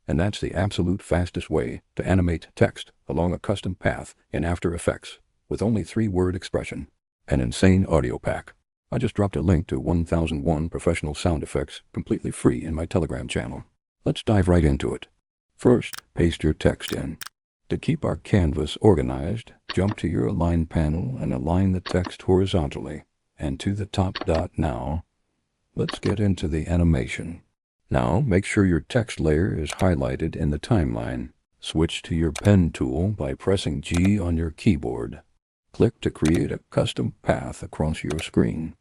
And that's the absolute fastest way to animate text along a custom path in After Effects with only 3-word expression. An insane audio pack. I just dropped a link to 1001 professional sound effects completely free in my Telegram channel. Let's dive right into it. First, paste your text in. To keep our canvas organized, jump to your Align panel and align the text horizontally and to the top dot. Now, let's get into the animation. Now, make sure your text layer is highlighted in the timeline. Switch to your pen tool by pressing G on your keyboard. Click to create a custom path across your screen.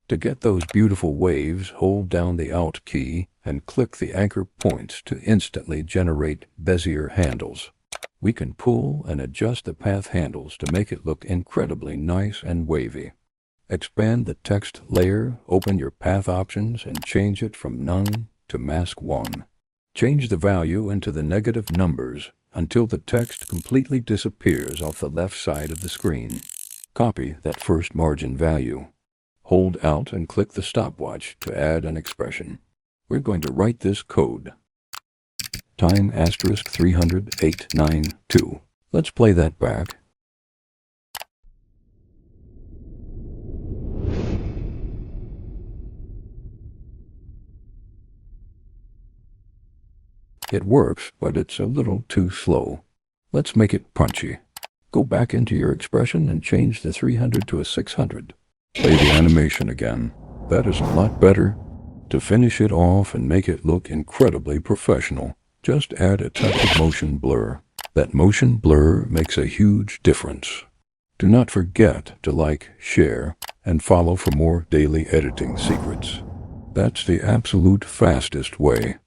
To get those beautiful waves, hold down the Alt key and click the anchor points to instantly generate Bezier handles. We can pull and adjust the path handles to make it look incredibly nice and wavy. Expand the text layer, open your path options and change it from none to mask 1. Change the value into the negative numbers until the text completely disappears off the left side of the screen. Copy that first margin value. Hold Alt and click the stopwatch to add an expression. We're going to write this code. Time *300,892. Let's play that back. It works, but it's a little too slow. Let's make it punchy. Go back into your expression and change the 300 to a 600. Play the animation again. That is a lot better. To finish it off and make it look incredibly professional, just add a touch of motion blur. That motion blur makes a huge difference. Do not forget to like, share, and follow for more daily editing secrets. That's the absolute fastest way